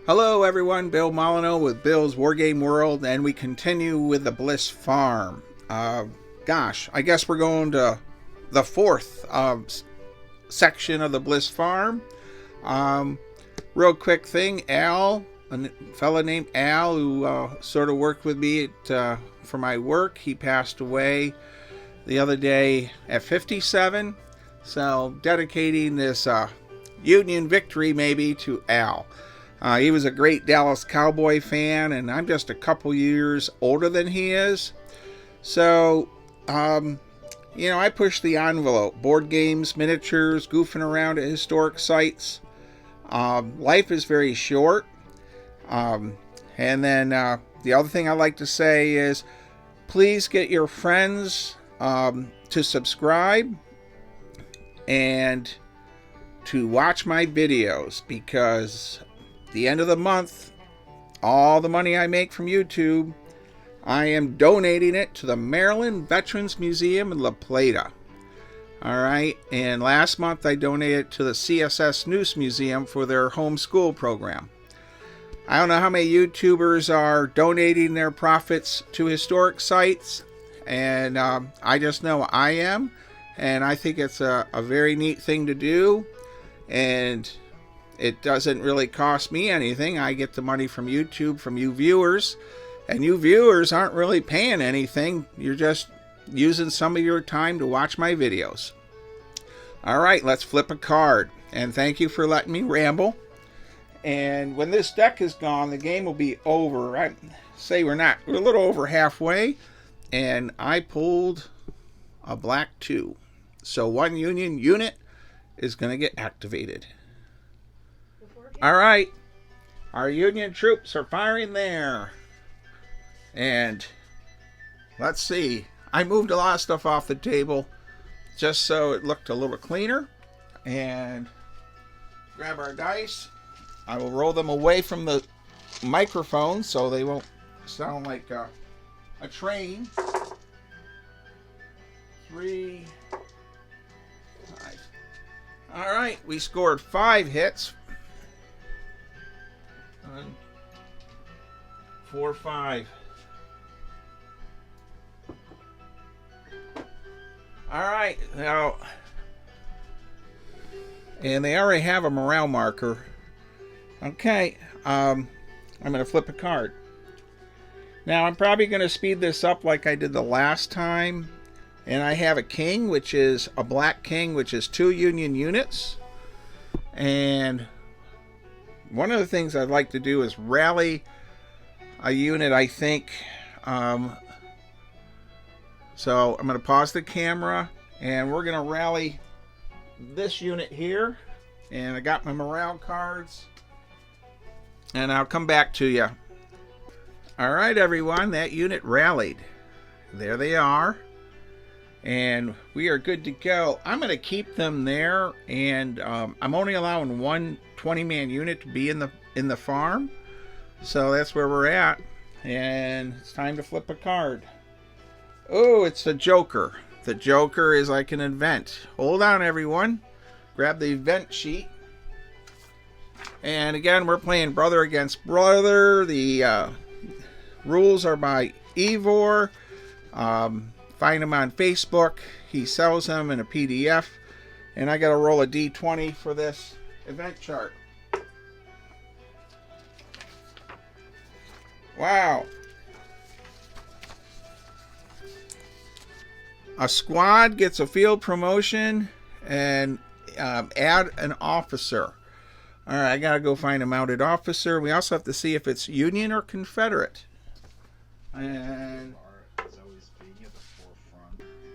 Hello everyone, Bill Molyneux with Bill's Wargame World, and we continue with the Bliss Farm. I guess we're going to the fourth section of the Bliss Farm. Real quick thing, Al, a fella named Al who sort of worked with me for my work, he passed away the other day at 57. So dedicating this Union victory maybe to Al. He was a great Dallas Cowboy fan, and I'm just a couple years older than he is. So, I push the envelope. Board games, miniatures, goofing around at historic sites. Life is very short. And then the other thing I like to say is, please get your friends to subscribe and to watch my videos, because the end of the month, all the money I make from YouTube, I am donating it to the Maryland Veterans Museum in La Plata. Alright, and last month I donated to the CSS News Museum for their homeschool program. I don't know how many YouTubers are donating their profits to historic sites, and I just know I am, and I think it's a very neat thing to do, and it doesn't really cost me anything. I get the money from YouTube, from you viewers, and you viewers aren't really paying anything. You're just using some of your time to watch my videos. Alright, let's flip a card, and thank you for letting me ramble. And when this deck is gone, the game will be over. I say we're a little over halfway, and I pulled a black 2. So one Union unit is going to get activated. Alright, our Union troops are firing there. And let's see, I moved a lot of stuff off the table just so it looked a little cleaner. And grab our dice. I will roll them away from the microphone so they won't sound like a train. 3, 5. Alright, we scored 5 hits. 4, 5. Alright, now, and they already have a morale marker. Okay, I'm going to flip a card. Now, I'm probably going to speed this up like I did the last time. And I have a king, which is a black king, which is 2 Union units. And one of the things I'd like to do is rally a unit, I think. So I'm going to pause the camera, and we're going to rally this unit here. And I got my morale cards, and I'll come back to you. Alright everyone, that unit rallied. There they are. And we are good to go. I'm going to keep them there, and I'm only allowing one 20-man unit to be in the farm. So that's where we're at. And it's time to flip a card. Oh, it's the Joker. The Joker is like an event. Hold on, everyone. Grab the event sheet. And again, we're playing brother against brother. The rules are by Ivor. Find him on Facebook. He sells them in a PDF. And I got to roll a D20 for this event chart. Wow. A squad gets a field promotion and add an officer. Alright, I got to go find a mounted officer. We also have to see if it's Union or Confederate. And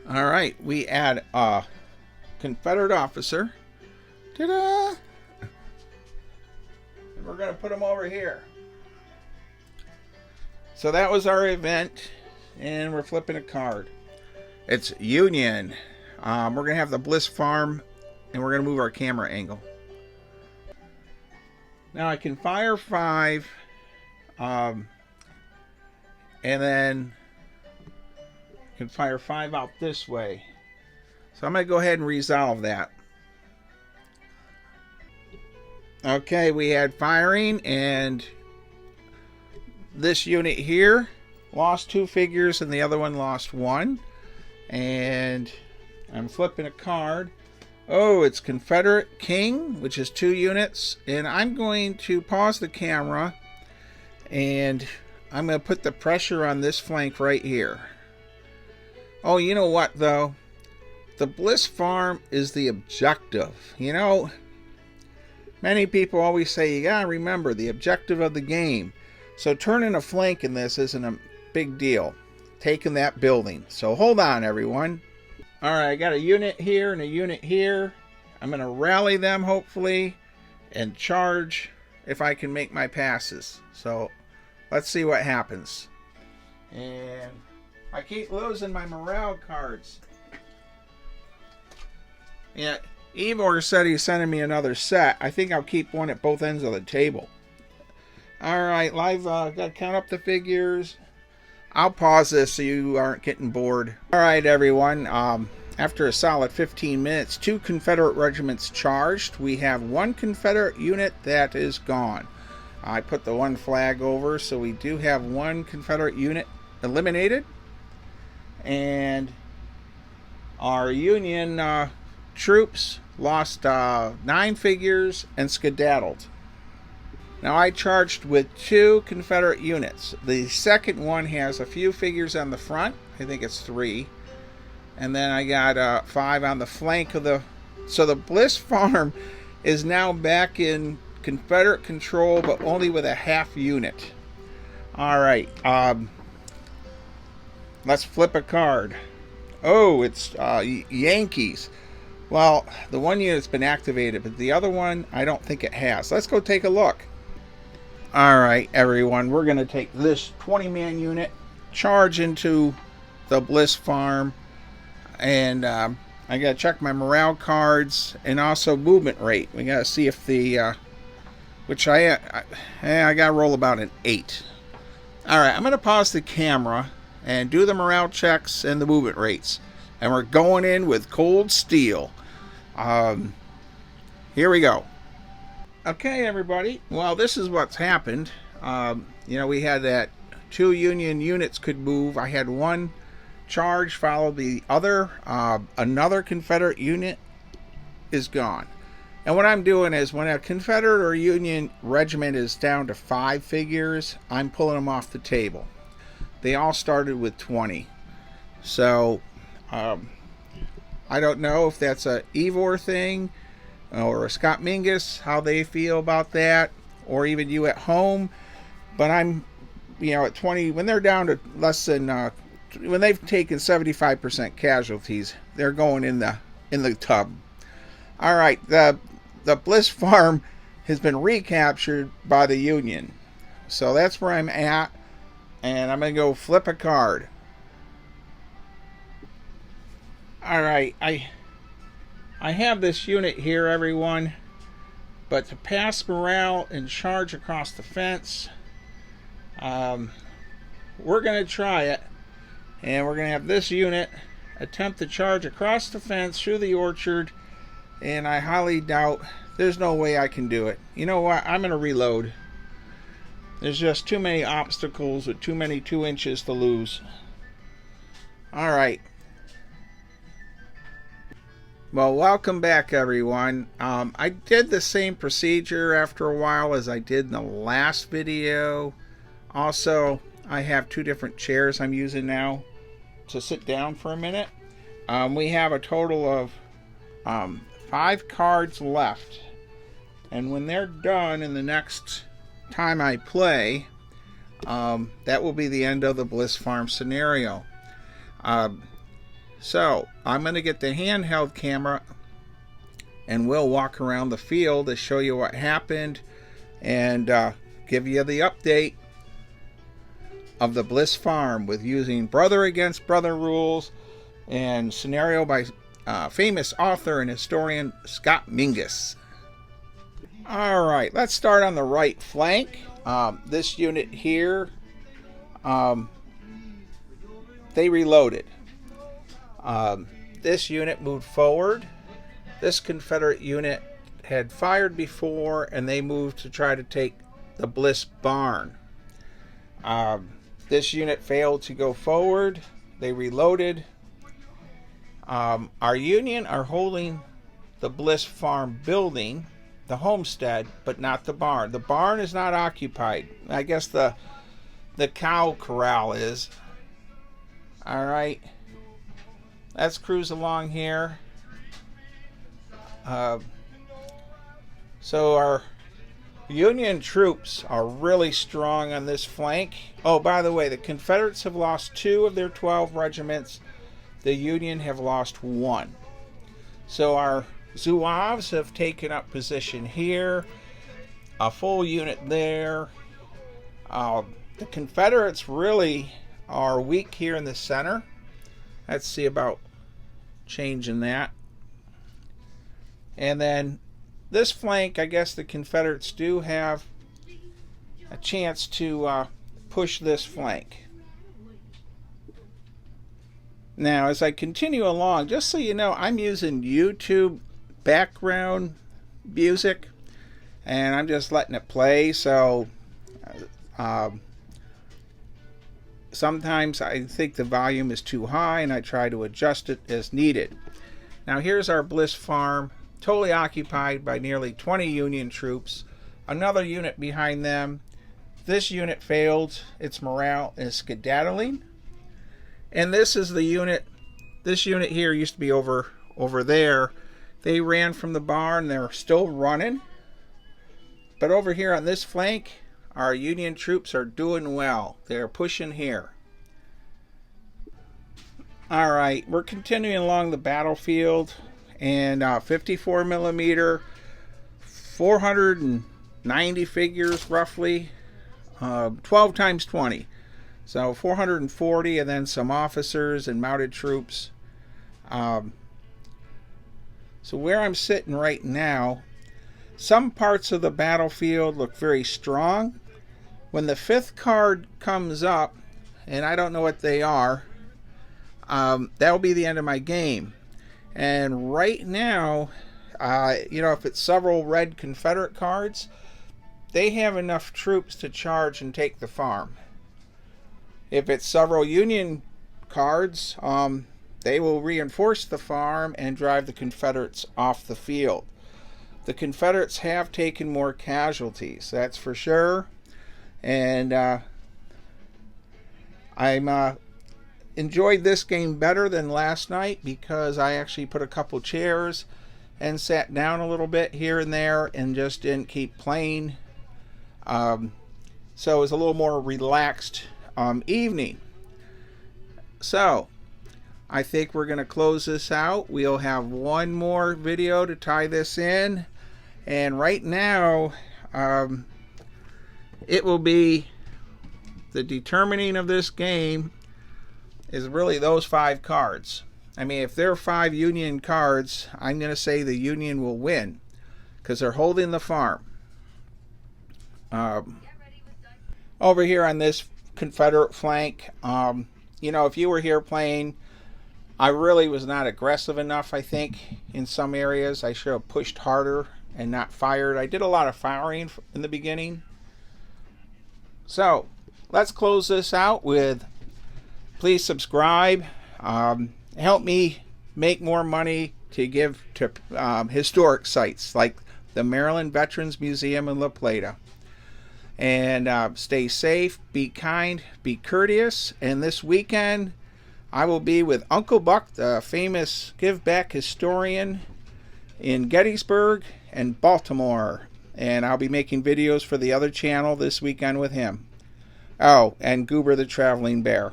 alright, we add a Confederate officer. Ta-da! And we're going to put him over here. So that was our event, and we're flipping a card. It's Union. We're going to have the Bliss Farm, and we're going to move our camera angle. Now I can fire 5, and then I can fire 5 out this way. So I'm going to go ahead and resolve that. Okay, we had firing, and this unit here lost 2 figures and the other one lost 1. And I'm flipping a card. Oh, it's Confederate King, which is 2 units. And I'm going to pause the camera, and I'm going to put the pressure on this flank right here. Oh, you know what, though? The Bliss Farm is the objective. You know, many people always say, you gotta remember the objective of the game. So turning a flank in this isn't a big deal. Taking that building. So hold on, everyone. Alright, I got a unit here and a unit here. I'm going to rally them, hopefully, and charge if I can make my passes. So let's see what happens. And I keep losing my morale cards. Yeah, Ivor said he's sending me another set. I think I'll keep one at both ends of the table. Alright, live, got to count up the figures. I'll pause this so you aren't getting bored. Alright, everyone. After a solid 15 minutes, 2 Confederate regiments charged. We have 1 Confederate unit that is gone. I put the 1 flag over, so we do have 1 Confederate unit eliminated. And our Union troops lost 9 figures and skedaddled. Now I charged with 2 Confederate units. The second one has a few figures on the front. I think it's 3. And then I got 5 on the flank of the... So the Bliss Farm is now back in Confederate control, but only with a half unit. Alright. Let's flip a card. Oh, it's Yankees. Well, the 1 unit's been activated, but the other one, I don't think it has. Let's go take a look. Alright, everyone. We're going to take this 20-man unit, charge into the Bliss Farm, and I got to check my morale cards and also movement rate. We got to see if the... which I got to roll about an 8. Alright, I'm going to pause the camera and do the morale checks and the movement rates. And we're going in with cold steel. Here we go. Okay, everybody. Well, this is what's happened. You know, we had that 2 Union units could move. I had 1 charge follow the other. Another Confederate unit is gone. And what I'm doing is when a Confederate or Union regiment is down to 5 figures, I'm pulling them off the table. They all started with 20. So, I don't know if that's a Ivor thing or a Scott Mingus, how they feel about that, or even you at home. But I'm, you know, at 20, when they're down to less than, when they've taken 75% casualties, they're going in the tub. All right, the Bliss Farm has been recaptured by the Union. So that's where I'm at, and I'm going to go flip a card. Alright, I have this unit here, everyone, but to pass morale and charge across the fence, we're going to try it, and we're going to have this unit attempt to charge across the fence through the orchard, and I highly doubt, there's no way I can do it. You know what, I'm going to reload. There's just too many obstacles with too many 2 inches to lose. Alright. Well, welcome back, everyone. I did the same procedure after a while as I did in the last video. Also, I have 2 different chairs I'm using now to sit down for a minute. We have a total of 5 cards left. And when they're done in the next time I play, that will be the end of the Bliss Farm scenario. So, I'm going to get the handheld camera and we'll walk around the field to show you what happened and give you the update of the Bliss Farm with using brother against brother rules and scenario by famous author and historian Scott Mingus. Alright, let's start on the right flank. This unit here, they reloaded. This unit moved forward. This Confederate unit had fired before, and they moved to try to take the Bliss barn. This unit failed to go forward. They reloaded. Our Union are holding the Bliss Farm building, the homestead, but not the barn. The barn is not occupied. I guess the cow corral is. All right. Let's cruise along here. So our Union troops are really strong on this flank. Oh, by the way, the Confederates have lost 2 of their 12 regiments. The Union have lost 1. So our Zouaves have taken up position here. A full unit there. The Confederates really are weak here in the center. Let's see about changing that. And then this flank, I guess the Confederates do have a chance to push this flank. Now, as I continue along, just so you know, I'm using YouTube background music, and I'm just letting it play. So sometimes I think the volume is too high, and I try to adjust it as needed. Now, here's our Bliss Farm, totally occupied by nearly 20 Union troops. Another unit behind them. This unit failed. Its morale is skedaddling. And this is the unit. This unit here used to be over there. They ran from the barn. They're still running. But over here on this flank, our Union troops are doing well. They're pushing here. All right, we're continuing along the battlefield. And 54 millimeter, 490 figures roughly, 12 times 20. So 440, and then some officers and mounted troops. So where I'm sitting right now, some parts of the battlefield look very strong. When the 5th card comes up, and I don't know what they are, that'll be the end of my game. And right now, if it's several red Confederate cards, they have enough troops to charge and take the farm. If it's several Union cards, they will reinforce the farm and drive the Confederates off the field. The Confederates have taken more casualties, that's for sure. And I'm enjoyed this game better than last night because I actually put a couple chairs and sat down a little bit here and there and just didn't keep playing. So it was a little more relaxed evening. So I think we're going to close this out. We'll have one more video to tie this in, and right now it will be the determining of this game is really those 5 cards. I mean, if there are 5 Union cards, I'm going to say the Union will win because they're holding the farm. Over here on this Confederate flank, if you were here playing, I really was not aggressive enough, I think, in some areas. I should have pushed harder and not fired. I did a lot of firing in the beginning. So, let's close this out with, please subscribe. Help me make more money to give to historic sites like the Maryland Veterans Museum in La Plata. And stay safe, be kind, be courteous. And this weekend, I will be with Uncle Buck, the famous give back historian in Gettysburg and Baltimore. And I'll be making videos for the other channel this weekend with him. Oh, and Goober the Traveling Bear.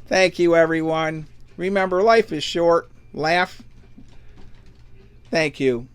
Thank you, everyone. Remember, life is short. Laugh. Thank you.